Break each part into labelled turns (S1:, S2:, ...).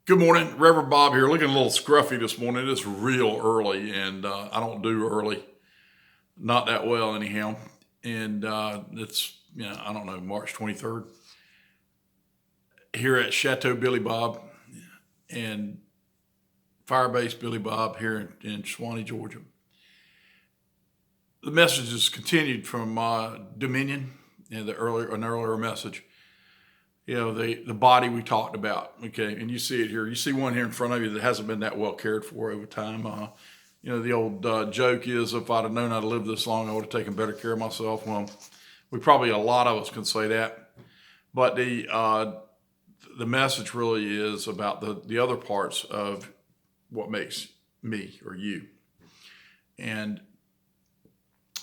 S1: Good morning, Reverend Bob here. Looking a little scruffy this morning. It's real early, and I don't do early, not that well anyhow. And it's I don't know, March 23rd here at Chateau Billy Bob and Firebase Billy Bob here in Swanee, Georgia. The message is continued from Dominion and an earlier message. The body we talked about. Okay, and you see it here. You see one here in front of you that hasn't been that well cared for over time. The old joke is, if I'd have known how to live this long, I would have taken better care of myself. Well, a lot of us can say that, but the message really is about the other parts of what makes me or you, and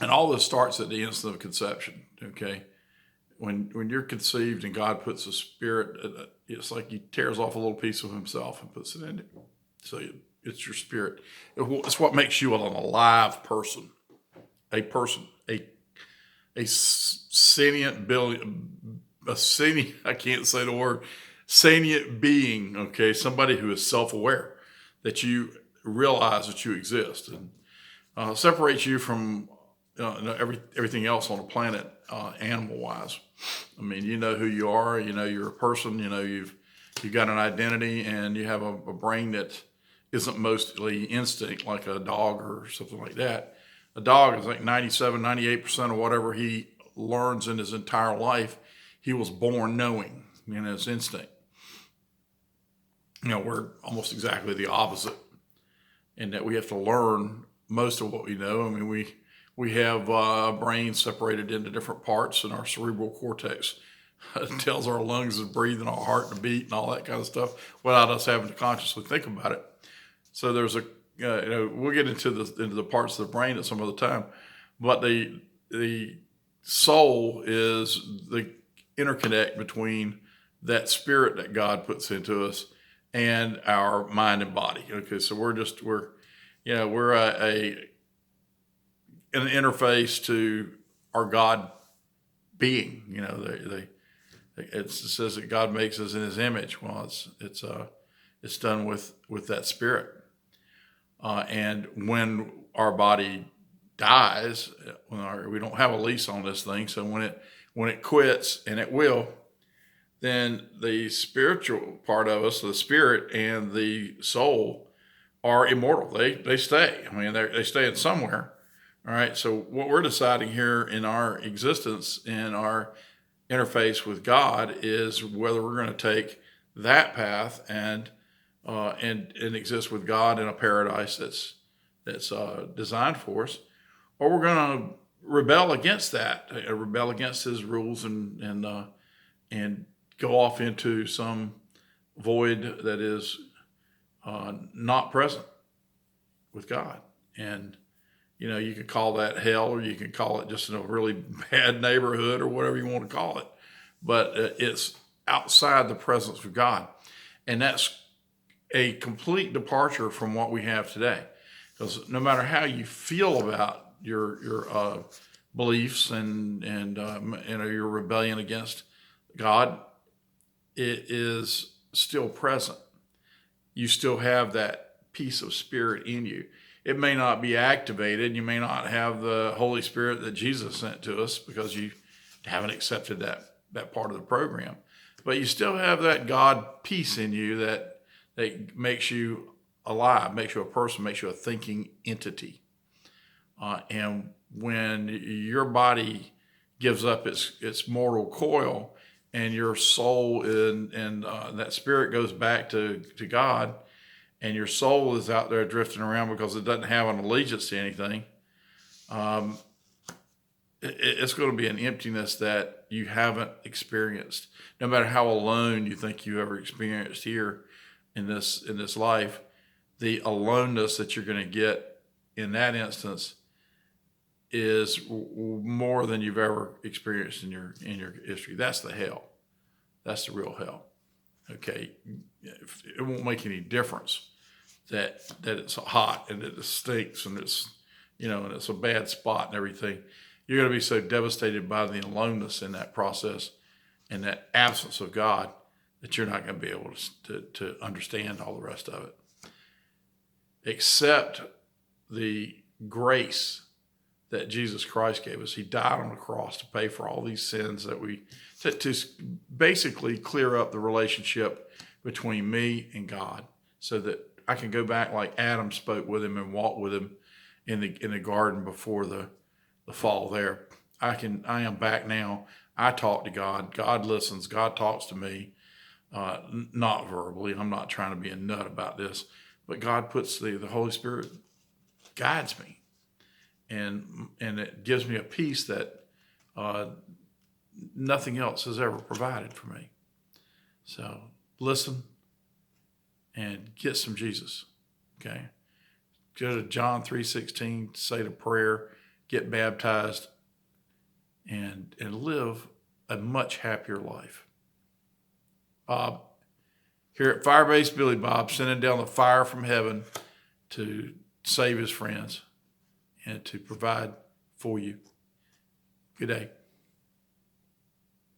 S1: all this starts at the instant of conception. Okay, when you're conceived and God puts a spirit, it's like He tears off a little piece of Himself and puts it in it. So it's your spirit. It's what makes you an alive person, a sentient I can't say the word, sentient being. Okay, somebody who is self-aware, that you realize that you exist, and separates you from everything else on the planet, animal wise. I mean, you know who you are. You know you're a person. You know you've got an identity, and you have a brain that isn't mostly instinct like a dog or something like that. A dog is like 97, 98% of whatever he learns in his entire life, he was born knowing. It's instinct. We're almost exactly the opposite, in that we have to learn most of what we know. I mean, we have brains separated into different parts, and our cerebral cortex tells our lungs to breathe and our heart to beat and all that kind of stuff without us having to consciously think about it. So there's we'll get into the parts of the brain at some other time, but the soul is the interconnect between that spirit that God puts into us and our mind and body. Okay, so we're an interface to our God being. It says that God makes us in His image. Well, it's done with that spirit. And when our body dies, we don't have a lease on this thing. So when it quits, and it will, then the spiritual part of us, the spirit and the soul, are immortal. They stay. I mean, they stay in somewhere. All right. So what we're deciding here in our existence, in our interface with God, is whether we're going to take that path and exist with God in a paradise that's designed for us, or we're going to rebel against that, rebel against His rules, and go off into some void that is not present with God. And you could call that hell, or you can call it just in a really bad neighborhood, or whatever you want to call it. But it's outside the presence of God. And that's a complete departure from what we have today. Because no matter how you feel about your beliefs and your rebellion against God, it is still present. You still have that piece of spirit in you. It may not be activated. You may not have the Holy Spirit that Jesus sent to us, because you haven't accepted that part of the program. But you still have that God piece in you that makes you alive, makes you a person, makes you a thinking entity. And when your body gives up its mortal coil, and your soul and that spirit goes back to God, and your soul is out there drifting around because it doesn't have an allegiance to anything, it's going to be an emptiness that you haven't experienced. No matter how alone you think you ever experienced here in this life, the aloneness that you're going to get in that instance is more than you've ever experienced in your history. That's the hell. That's the real hell. Okay, it won't make any difference that it's hot and that it stinks and it's and it's a bad spot and everything. You're going to be so devastated by the aloneness in that process and that absence of God, that you're not going to be able to understand all the rest of it. Accept the grace that Jesus Christ gave us. He died on the cross to pay for all these sins that to basically clear up the relationship between me and God, so that I can go back like Adam spoke with him and walk with him in the garden before the fall there. I am back now. I talk to God. God listens. God talks to me, not verbally. I'm not trying to be a nut about this, but God puts the Holy Spirit guides me, and it gives me a peace that nothing else has ever provided for me. So listen and get some Jesus. Okay, go to John 3:16, say the prayer, get baptized, and live a much happier life. Bob, here at Firebase Billy Bob, sending down the fire from heaven to save his friends and to provide for you. Good day.